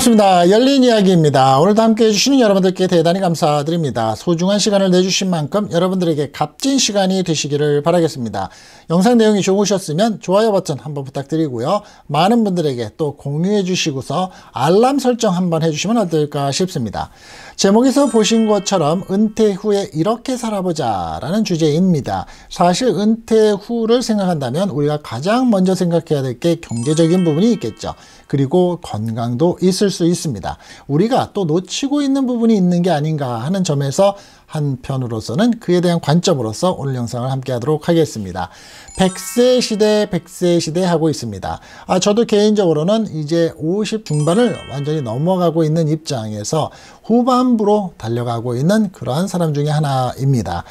반갑습니다. 열린 이야기입니다. 오늘도 함께 해주시는 여러분들께 대단히 감사드립니다. 소중한 시간을 내주신 만큼 여러분들에게 값진 시간이 되시기를 바라겠습니다. 영상 내용이 좋으셨으면 좋아요 버튼 한번 부탁드리고요. 많은 분들에게 또 공유해 주시고서 알람 설정 한번 해주시면 어떨까 싶습니다. 제목에서 보신 것처럼 은퇴 후에 이렇게 살아보자 라는 주제입니다. 사실 은퇴 후를 생각한다면 우리가 가장 먼저 생각해야 될 게 경제적인 부분이 있겠죠. 그리고 건강도 있을 수 있습니다. 우리가 또 놓치고 있는 부분이 있는 게 아닌가 하는 점에서 한편으로서는 그에 대한 관점으로서 오늘 영상을 함께 하도록 하겠습니다. 100세 시대 100세 시대 하고 있습니다. 저도 개인적으로는 이제 50 중반을 완전히 넘어가고 있는 입장에서 후반부로 달려가고 있는 그러한 사람 중에 하나입니다.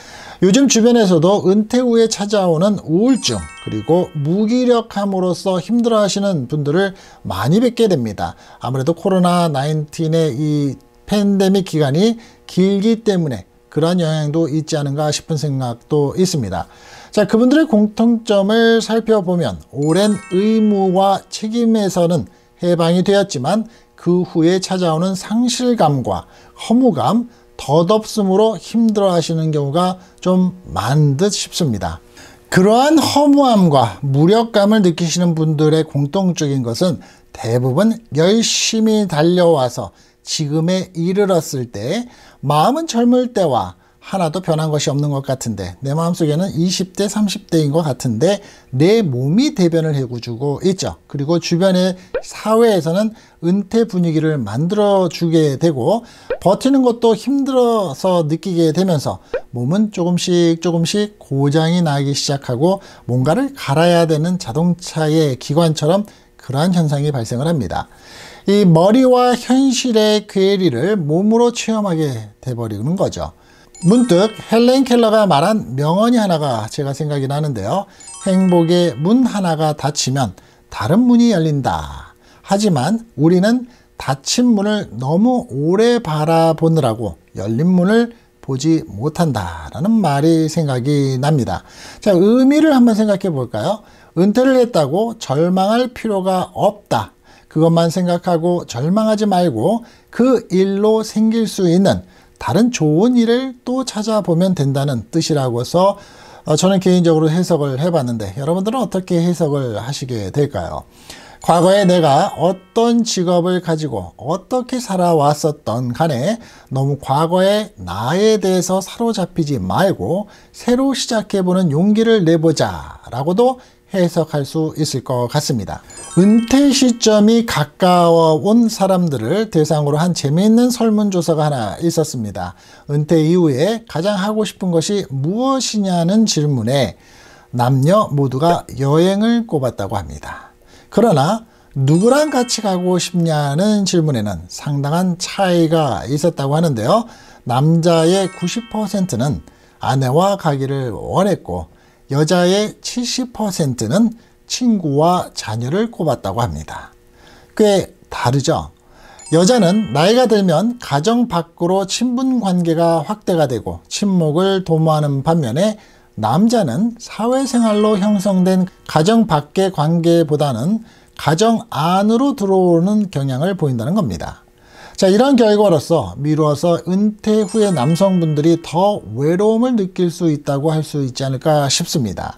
요즘 주변에서도 은퇴 후에 찾아오는 우울증 그리고 무기력함으로써 힘들어하시는 분들을 많이 뵙게 됩니다. 아무래도 코로나19의 이 팬데믹 기간이 길기 때문에 그러한 영향도 있지 않은가 싶은 생각도 있습니다. 자, 그분들의 공통점을 살펴보면 오랜 의무와 책임에서는 해방이 되었지만 그 후에 찾아오는 상실감과 허무감, 덧없음으로 힘들어 하시는 경우가 좀 많은 듯 싶습니다. 그러한 허무함과 무력감을 느끼시는 분들의 공통적인 것은 대부분 열심히 달려와서 지금에 이르렀을 때 마음은 젊을 때와 하나도 변한 것이 없는 것 같은데 내 마음속에는 20대 30대인 것 같은데 내 몸이 대변을 해주고 있죠. 그리고 주변의 사회에서는 은퇴 분위기를 만들어주게 되고 버티는 것도 힘들어서 느끼게 되면서 몸은 조금씩 고장이 나기 시작하고 뭔가를 갈아야 되는 자동차의 기관처럼 그러한 현상이 발생을 합니다. 이 머리와 현실의 괴리를 몸으로 체험하게 돼버리는 거죠. 문득 헬렌 켈러가 말한 명언이 하나가 제가 생각이 나는데요. 행복의 문 하나가 닫히면 다른 문이 열린다. 하지만 우리는 닫힌 문을 너무 오래 바라보느라고 열린 문을 보지 못한다라는 말이 생각이 납니다. 자, 의미를 한번 생각해 볼까요? 은퇴를 했다고 절망할 필요가 없다. 그것만 생각하고 절망하지 말고 그 일로 생길 수 있는 다른 좋은 일을 또 찾아보면 된다는 뜻이라고서 저는 개인적으로 해석을 해봤는데 여러분들은 어떻게 해석을 하시게 될까요? 과거에 내가 어떤 직업을 가지고 어떻게 살아왔었던 간에 너무 과거의 나에 대해서 사로잡히지 말고 새로 시작해보는 용기를 내보자 라고도 해석할 수 있을 것 같습니다. 은퇴 시점이 가까워 온 사람들을 대상으로 한 재미있는 설문조사가 하나 있었습니다. 은퇴 이후에 가장 하고 싶은 것이 무엇이냐는 질문에 남녀 모두가 여행을 꼽았다고 합니다. 그러나 누구랑 같이 가고 싶냐는 질문에는 상당한 차이가 있었다고 하는데요. 남자의 90%는 아내와 가기를 원했고 여자의 70%는 친구와 자녀를 꼽았다고 합니다. 꽤 다르죠? 여자는 나이가 들면 가정 밖으로 친분 관계가 확대가 되고 친목을 도모하는 반면에 남자는 사회생활로 형성된 가정 밖의 관계보다는 가정 안으로 들어오는 경향을 보인다는 겁니다. 자, 이런 결과로서 미루어서 은퇴 후에 남성분들이 더 외로움을 느낄 수 있다고 할 수 있지 않을까 싶습니다.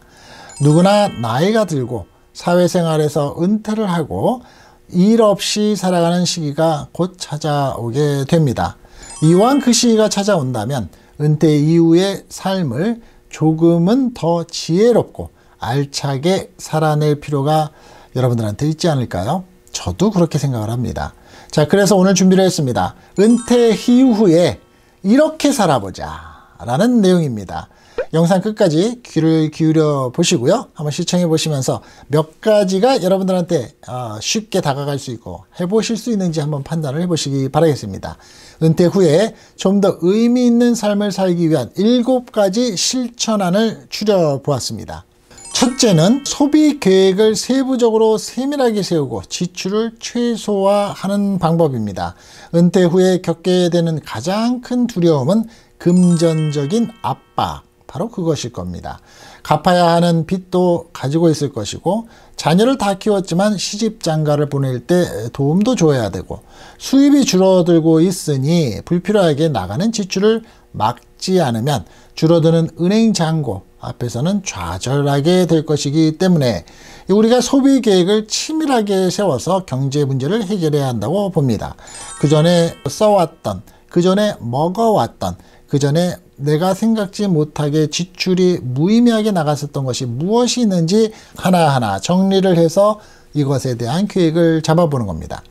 누구나 나이가 들고 사회생활에서 은퇴를 하고 일 없이 살아가는 시기가 곧 찾아오게 됩니다. 이왕 그 시기가 찾아온다면 은퇴 이후의 삶을 조금은 더 지혜롭고 알차게 살아낼 필요가 여러분들한테 있지 않을까요? 저도 그렇게 생각을 합니다. 자, 그래서 오늘 준비를 했습니다. 은퇴 이후에 이렇게 살아보자 라는 내용입니다. 영상 끝까지 귀를 기울여 보시고요. 한번 시청해 보시면서 몇 가지가 여러분들한테 쉽게 다가갈 수 있고 해보실 수 있는지 한번 판단을 해보시기 바라겠습니다. 은퇴 후에 좀 더 의미 있는 삶을 살기 위한 7가지 실천안을 추려보았습니다. 첫째는 소비 계획을 세부적으로 세밀하게 세우고 지출을 최소화하는 방법입니다. 은퇴 후에 겪게 되는 가장 큰 두려움은 금전적인 압박, 바로 그것일 겁니다. 갚아야 하는 빚도 가지고 있을 것이고 자녀를 다 키웠지만 시집 장가를 보낼 때 도움도 줘야 되고 수입이 줄어들고 있으니 불필요하게 나가는 지출을 막지 않으면 줄어드는 은행 잔고 앞에서는 좌절하게 될 것이기 때문에 우리가 소비 계획을 치밀하게 세워서 경제 문제를 해결해야 한다고 봅니다. 그 전에 써왔던, 그 전에 먹어왔던, 그 전에 내가 생각지 못하게 지출이 무의미하게 나갔었던 것이 무엇이 있는지 하나하나 정리를 해서 이것에 대한 계획을 잡아보는 겁니다.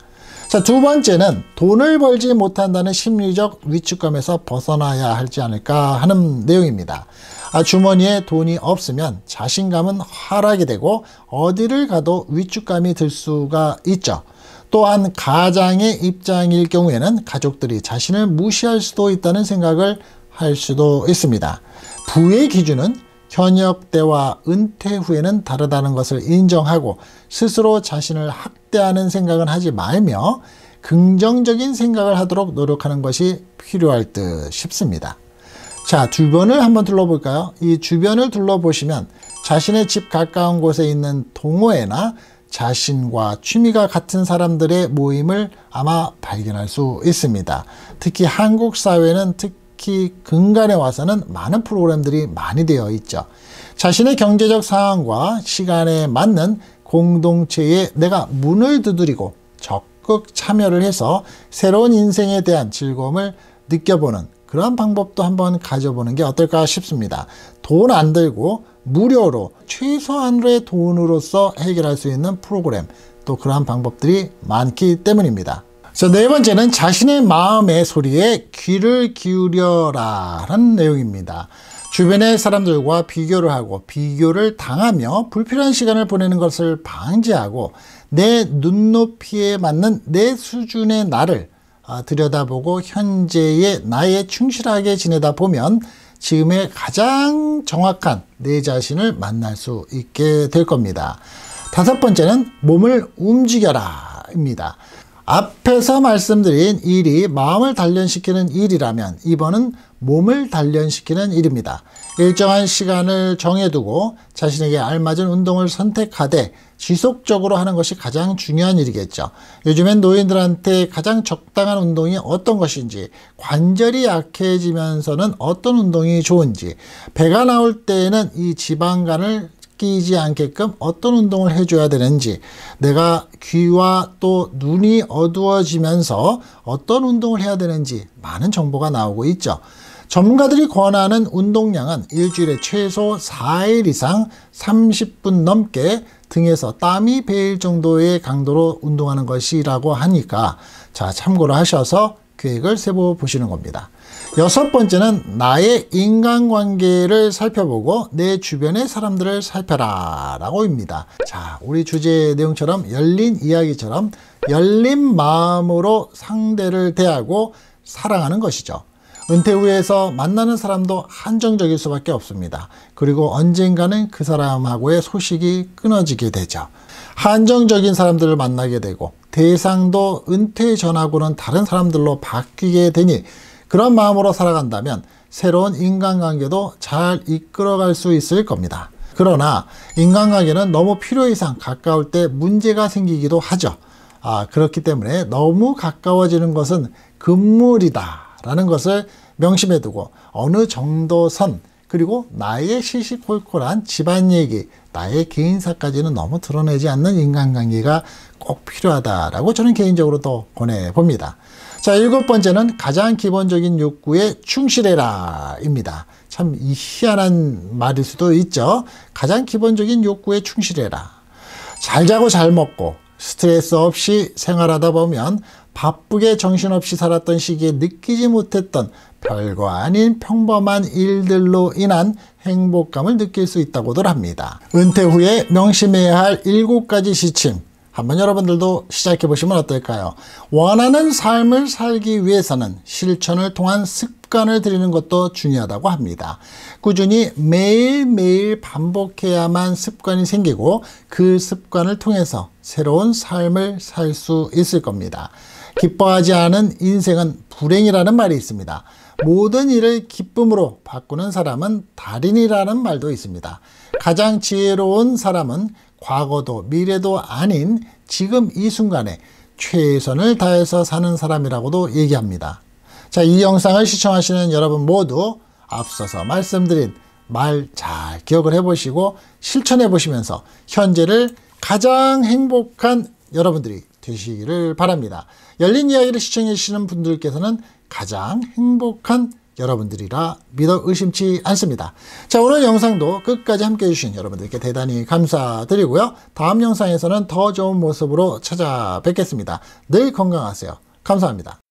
자, 두 번째는 돈을 벌지 못한다는 심리적 위축감에서 벗어나야 하지 않을까 하는 내용입니다. 주머니에 돈이 없으면 자신감은 하락이 되고 어디를 가도 위축감이 들 수가 있죠. 또한 가장의 입장일 경우에는 가족들이 자신을 무시할 수도 있다는 생각을 할 수도 있습니다. 부의 기준은 현역 때와 은퇴 후에는 다르다는 것을 인정하고 스스로 자신을 학대하는 생각은 하지 말며 긍정적인 생각을 하도록 노력하는 것이 필요할 듯 싶습니다. 자, 주변을 한번 둘러볼까요? 이 주변을 둘러보시면 자신의 집 가까운 곳에 있는 동호회나 자신과 취미가 같은 사람들의 모임을 아마 발견할 수 있습니다. 특히 한국 사회는 특히 근간에 와서는 많은 프로그램들이 많이 되어 있죠. 자신의 경제적 상황과 시간에 맞는 공동체에 내가 문을 두드리고 적극 참여를 해서 새로운 인생에 대한 즐거움을 느껴보는 그런 방법도 한번 가져보는 게 어떨까 싶습니다. 돈 안 들고 무료로 최소한의 돈으로서 해결할 수 있는 프로그램, 또 그러한 방법들이 많기 때문입니다. 자, 네 번째는 자신의 마음의 소리에 귀를 기울여라 라는 내용입니다. 주변의 사람들과 비교를 하고 비교를 당하며 불필요한 시간을 보내는 것을 방지하고 내 눈높이에 맞는 내 수준의 나를 들여다보고 현재의 나에 충실하게 지내다 보면 지금의 가장 정확한 내 자신을 만날 수 있게 될 겁니다. 다섯 번째는 몸을 움직여라 입니다. 앞에서 말씀드린 일이 마음을 단련시키는 일이라면 이번은 몸을 단련시키는 일입니다. 일정한 시간을 정해두고 자신에게 알맞은 운동을 선택하되 지속적으로 하는 것이 가장 중요한 일이겠죠. 요즘엔 노인들한테 가장 적당한 운동이 어떤 것인지, 관절이 약해지면서는 어떤 운동이 좋은지, 배가 나올 때에는 이 지방간을 끼지 않게끔 어떤 운동을 해줘야 되는지, 내가 귀와 또 눈이 어두워지면서 어떤 운동을 해야 되는지 많은 정보가 나오고 있죠. 전문가들이 권하는 운동량은 일주일에 최소 4일 이상 30분 넘게 등에서 땀이 배일 정도의 강도로 운동하는 것이라고 하니까 자, 참고를 하셔서 계획을 세워보시는 겁니다. 여섯 번째는 나의 인간관계를 살펴보고 내 주변의 사람들을 살펴라 라고입니다. 자, 우리 주제 내용처럼 열린 이야기처럼 열린 마음으로 상대를 대하고 사랑하는 것이죠. 은퇴 후에서 만나는 사람도 한정적일 수밖에 없습니다. 그리고 언젠가는 그 사람하고의 소식이 끊어지게 되죠. 한정적인 사람들을 만나게 되고 대상도 은퇴 전하고는 다른 사람들로 바뀌게 되니 그런 마음으로 살아간다면 새로운 인간관계도 잘 이끌어갈 수 있을 겁니다. 그러나 인간관계는 너무 필요 이상 가까울 때 문제가 생기기도 하죠. 그렇기 때문에 너무 가까워지는 것은 금물이다 라는 것을 명심해 두고 어느 정도 선, 그리고 나의 시시콜콜한 집안 얘기, 나의 개인사까지는 너무 드러내지 않는 인간관계가 꼭 필요하다라고 저는 개인적으로 또 권해봅니다. 자, 일곱 번째는 가장 기본적인 욕구에 충실해라 입니다. 참 희한한 말일 수도 있죠. 가장 기본적인 욕구에 충실해라. 잘 자고 잘 먹고 스트레스 없이 생활하다 보면 바쁘게 정신없이 살았던 시기에 느끼지 못했던 별거 아닌 평범한 일들로 인한 행복감을 느낄 수 있다고들 합니다. 은퇴 후에 명심해야 할 7가지 지침, 한번 여러분들도 시작해 보시면 어떨까요? 원하는 삶을 살기 위해서는 실천을 통한 습관을 들이는 것도 중요하다고 합니다. 꾸준히 매일매일 반복해야만 습관이 생기고 그 습관을 통해서 새로운 삶을 살 수 있을 겁니다. 기뻐하지 않은 인생은 불행이라는 말이 있습니다. 모든 일을 기쁨으로 바꾸는 사람은 달인이라는 말도 있습니다. 가장 지혜로운 사람은 과거도 미래도 아닌 지금 이 순간에 최선을 다해서 사는 사람이라고도 얘기합니다. 자, 이 영상을 시청하시는 여러분 모두 앞서서 말씀드린 말 잘 기억을 해보시고 실천해 보시면서 현재를 가장 행복한 여러분들이 되시기를 바랍니다. 열린 이야기를 시청해 주시는 분들께서는 가장 행복한 여러분들이라 믿어 의심치 않습니다. 자, 오늘 영상도 끝까지 함께 해주신 여러분들께 대단히 감사드리고요. 다음 영상에서는 더 좋은 모습으로 찾아뵙겠습니다. 늘 건강하세요. 감사합니다.